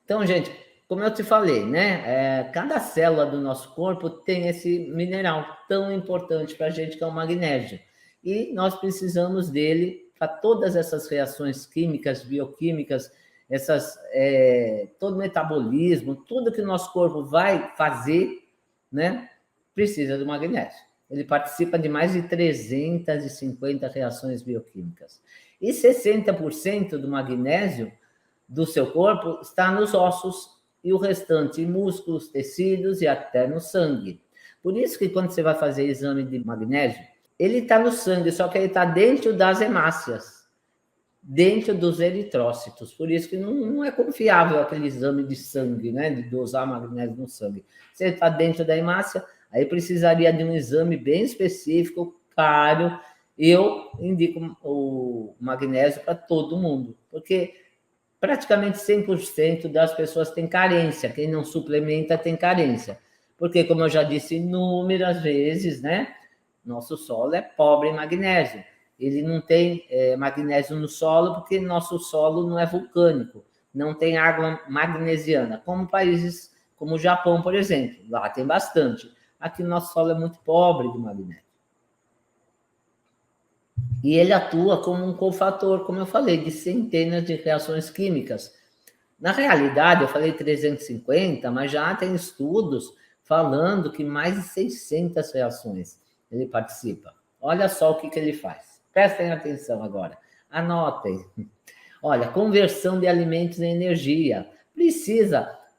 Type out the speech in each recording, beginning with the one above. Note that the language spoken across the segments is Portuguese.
Então, gente, como eu te falei, né? Cada célula do nosso corpo tem esse mineral tão importante para a gente, que é o magnésio. E nós precisamos dele para todas essas reações químicas, bioquímicas, todo o metabolismo, tudo que o nosso corpo vai fazer, né? Precisa do magnésio. Ele participa de mais de 350 reações bioquímicas. E 60% do magnésio do seu corpo está nos ossos e o restante em músculos, tecidos e até no sangue. Por isso que quando você vai fazer exame de magnésio, ele está no sangue, só que ele está dentro das hemácias, dentro dos eritrócitos. Por isso que não é confiável aquele exame de sangue, né, de dosar magnésio no sangue. Se ele está dentro da hemácia, aí precisaria de um exame bem específico, caro. Eu indico o magnésio para todo mundo, porque praticamente 100% das pessoas têm carência. Quem não suplementa tem carência. Porque, como eu já disse inúmeras vezes, né? Nosso solo é pobre em magnésio. Ele não tem magnésio no solo porque nosso solo não é vulcânico. Não tem água magnesiana, como países como o Japão, por exemplo. Lá tem bastante. Aqui o nosso solo é muito pobre de magnésio. E ele atua como um cofator, como eu falei, de centenas de reações químicas. Na realidade, eu falei 350, mas já tem estudos falando que mais de 600 reações ele participa. Olha só o que ele faz. Prestem atenção agora. Anotem. Olha, conversão de alimentos em energia.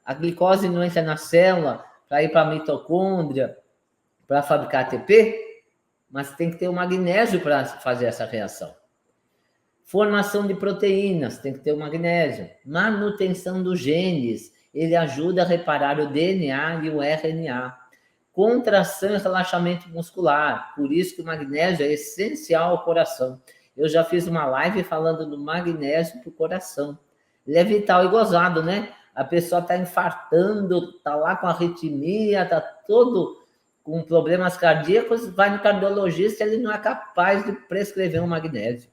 A glicose não entra na célula para ir para a mitocôndria, para fabricar ATP? Mas tem que ter o magnésio para fazer essa reação. Formação de proteínas, tem que ter o magnésio. Manutenção dos genes, ele ajuda a reparar o DNA e o RNA. Contração e relaxamento muscular, por isso que o magnésio é essencial ao coração. Eu já fiz uma live falando do magnésio para o coração. Ele é vital e gozado, né? A pessoa está infartando, está lá com arritmia, está todo com problemas cardíacos, vai no cardiologista, ele não é capaz de prescrever um magnésio.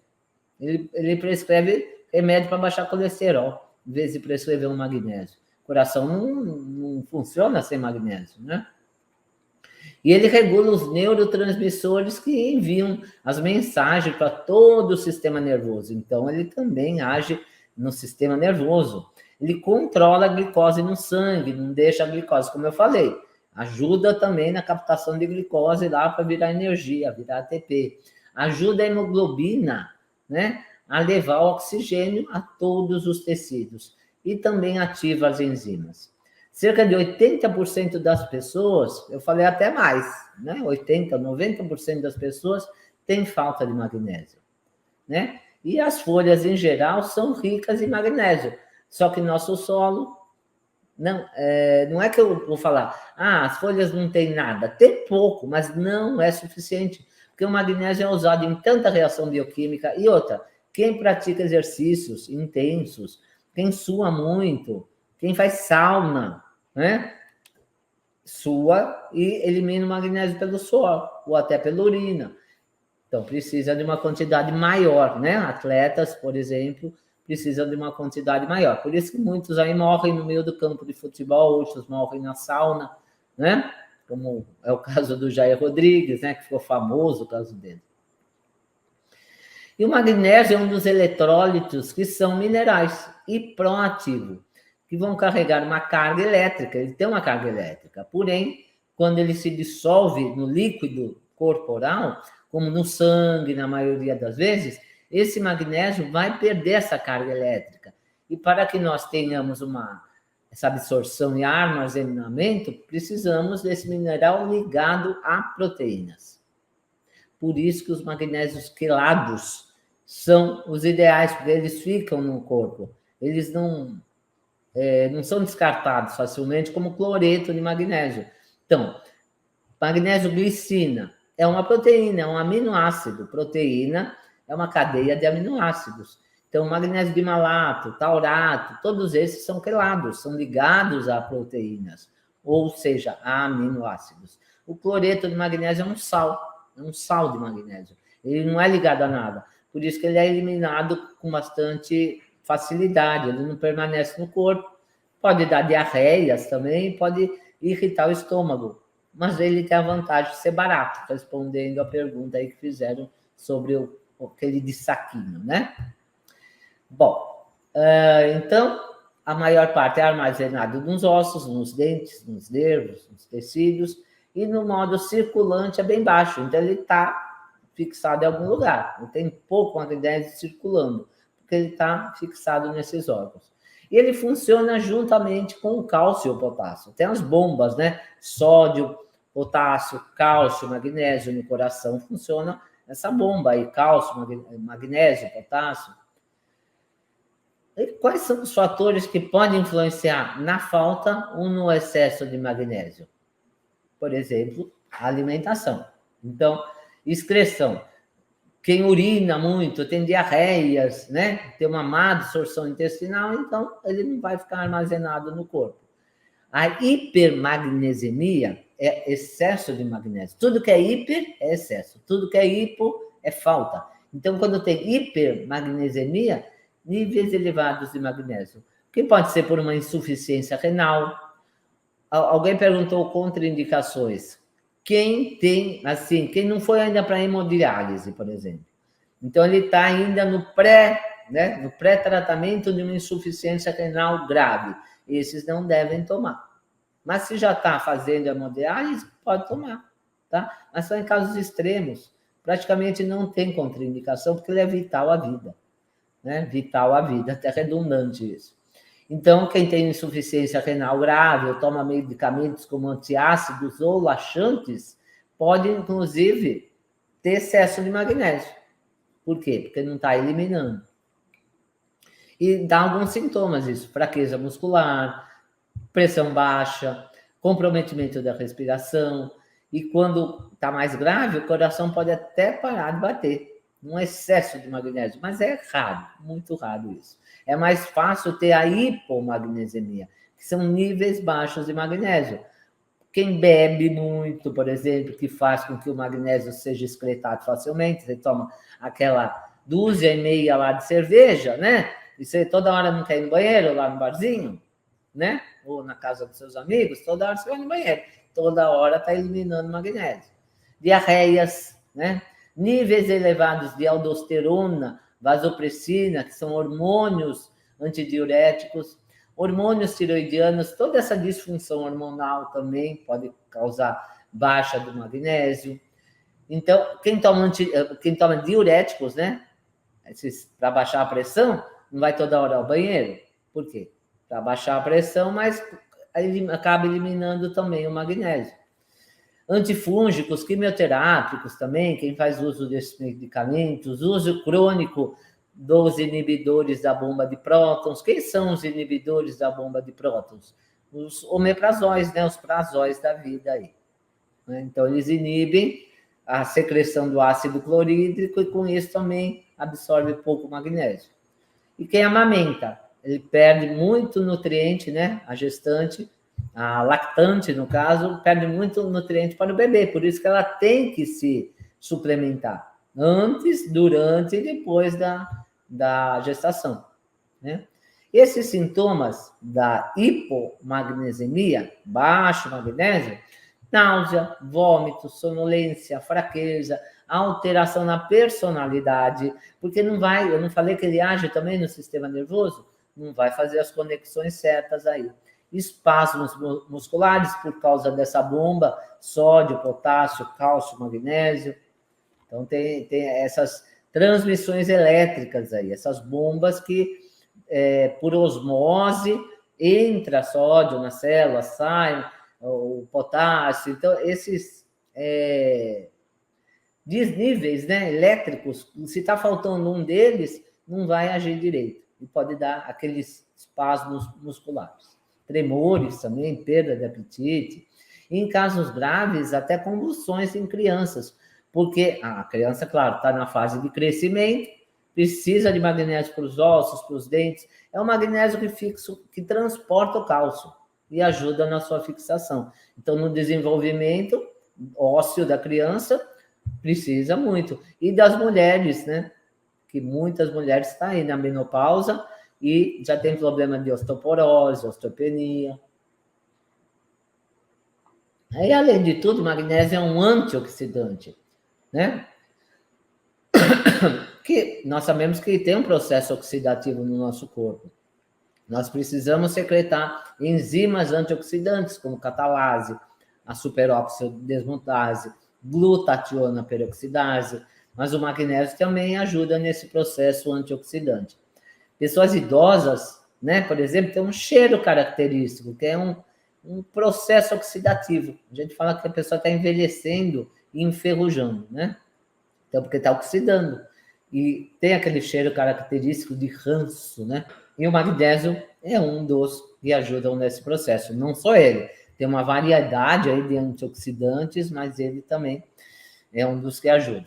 Ele prescreve remédio para baixar colesterol, em vez de prescrever um magnésio. O coração não funciona sem magnésio, né? E ele regula os neurotransmissores que enviam as mensagens para todo o sistema nervoso. Então, ele também age no sistema nervoso. Ele controla a glicose no sangue, não deixa a glicose, como eu falei. Ajuda também na captação de glicose lá para virar energia, virar ATP. Ajuda a hemoglobina, né, a levar o oxigênio a todos os tecidos. E também ativa as enzimas. Cerca de 80% das pessoas, eu falei até mais, né, 80%, 90% das pessoas têm falta de magnésio, né? E as folhas, em geral, são ricas em magnésio. Só que nosso solo... Não é que eu vou falar, as folhas não têm nada. Tem pouco, mas não é suficiente. Porque o magnésio é usado em tanta reação bioquímica. E outra, quem pratica exercícios intensos, quem sua muito, quem faz sauna, né? Sua e elimina o magnésio pelo suor, ou até pela urina. Então, precisa de uma quantidade maior, né? Atletas, por exemplo, precisam de uma quantidade maior. Por isso que muitos aí morrem no meio do campo de futebol, outros morrem na sauna, né? Como é o caso do Jair Rodrigues, né? Que ficou famoso o caso dele. E o magnésio é um dos eletrólitos que são minerais e proativo, que vão carregar uma carga elétrica. Ele tem uma carga elétrica, porém, quando ele se dissolve no líquido corporal, como no sangue, na maioria das vezes, esse magnésio vai perder essa carga elétrica. E para que nós tenhamos essa absorção e armazenamento, precisamos desse mineral ligado a proteínas. Por isso que os magnésios quelados são os ideais, porque eles ficam no corpo. Eles não são descartados facilmente como cloreto de magnésio. Então, magnésio glicina é uma proteína, é um aminoácido. Proteína é uma cadeia de aminoácidos. Então, magnésio dimalato, taurato, todos esses são quelados, são ligados a proteínas, ou seja, a aminoácidos. O cloreto de magnésio é um sal de magnésio. Ele não é ligado a nada. Por isso que ele é eliminado com bastante facilidade, ele não permanece no corpo, Pode dar diarreias também, pode irritar o estômago, mas ele tem a vantagem de ser barato, respondendo a pergunta aí que fizeram sobre aquele de saquinho, né? Bom, então, a maior parte é armazenado nos ossos, nos dentes, nos nervos, nos tecidos, e no modo circulante é bem baixo, então ele está fixado em algum lugar, não tem pouco magnésio circulando, porque ele está fixado nesses órgãos. E ele funciona juntamente com o cálcio e o potássio. Tem as bombas, né? Sódio, potássio, cálcio, magnésio no coração, funciona essa bomba aí, cálcio, magnésio, potássio. E quais são os fatores que podem influenciar na falta ou no excesso de magnésio? Por exemplo, a alimentação. Então, excreção. Quem urina muito, tem diarreias, né? Tem uma má absorção intestinal, então ele não vai ficar armazenado no corpo. A hipermagnesemia é excesso de magnésio. Tudo que é hiper é excesso, tudo que é hipo é falta. Então, quando tem hipermagnesemia, níveis elevados de magnésio, que pode ser por uma insuficiência renal. Alguém perguntou contraindicações. Quem tem, assim, quem não foi ainda para hemodiálise, por exemplo. Então, ele está ainda no pré-tratamento de uma insuficiência renal grave. Esses não devem tomar. Mas se já está fazendo hemodiálise, pode tomar, tá? Mas só em casos extremos. Praticamente não tem contraindicação, porque ele é vital à vida, né? Vital à vida, até redundante isso. Então, quem tem insuficiência renal grave ou toma medicamentos como antiácidos ou laxantes, pode, inclusive, ter excesso de magnésio. Por quê? Porque não está eliminando. E dá alguns sintomas isso: fraqueza muscular, pressão baixa, comprometimento da respiração. E quando está mais grave, o coração pode até parar de bater. Um excesso de magnésio, mas é raro, muito raro isso. É mais fácil ter a hipomagnesemia, que são níveis baixos de magnésio. Quem bebe muito, por exemplo, que faz com que o magnésio seja excretado facilmente, você toma aquela dúzia e meia lá de cerveja, né? E você toda hora não quer ir no banheiro lá no barzinho, né? Ou na casa dos seus amigos, toda hora você vai no banheiro. Toda hora está eliminando magnésio. Diarreias, né? Níveis elevados de aldosterona, vasopressina, que são hormônios antidiuréticos, hormônios tiroidianos, toda essa disfunção hormonal também pode causar baixa do magnésio. Então, quem toma diuréticos, né? Para baixar a pressão, não vai toda hora ao banheiro. Por quê? Para baixar a pressão, mas ele acaba eliminando também o magnésio. Antifúngicos, quimioterápicos também, quem faz uso desses medicamentos, uso crônico dos inibidores da bomba de prótons. Quem são os inibidores da bomba de prótons? Os omeprazóis, né? Os prazóis da vida aí. Então, eles inibem a secreção do ácido clorídrico e, com isso, também absorve pouco magnésio. E quem amamenta? Ele perde muito nutriente, né? A gestante, a lactante, no caso, perde muito nutriente para o bebê, por isso que ela tem que se suplementar antes, durante e depois da gestação, né? Esses sintomas da hipomagnesemia, baixo magnésio, náusea, vômito, sonolência, fraqueza, alteração na personalidade, porque eu não falei que ele age também no sistema nervoso? Não vai fazer as conexões certas aí. Espasmos musculares por causa dessa bomba, sódio, potássio, cálcio, magnésio. Então, tem essas transmissões elétricas aí, essas bombas que, por osmose, entra sódio na célula, sai o potássio. Então, esses desníveis, né, elétricos, se está faltando um deles, não vai agir direito. E pode dar aqueles espasmos musculares. Tremores também, perda de apetite. E em casos graves, até convulsões em crianças, porque a criança, claro, está na fase de crescimento, precisa de magnésio para os ossos, para os dentes. É o magnésio que transporta o cálcio e ajuda na sua fixação. Então, no desenvolvimento ósseo da criança, precisa muito. E das mulheres, né? Que muitas mulheres estão aí na menopausa e já tem problema de osteoporose, osteopenia. Aí, além de tudo, o magnésio é um antioxidante, né? Que nós sabemos que tem um processo oxidativo no nosso corpo. Nós precisamos secretar enzimas antioxidantes, como catalase, a superóxido desmutase, glutationa peroxidase, mas o magnésio também ajuda nesse processo antioxidante. Pessoas idosas, né, por exemplo, tem um cheiro característico, que é um processo oxidativo. A gente fala que a pessoa está envelhecendo e enferrujando, né? Então, porque está oxidando. E tem aquele cheiro característico de ranço, né? E o magnésio é um dos que ajudam nesse processo. Não só ele, tem uma variedade aí de antioxidantes, mas ele também é um dos que ajuda.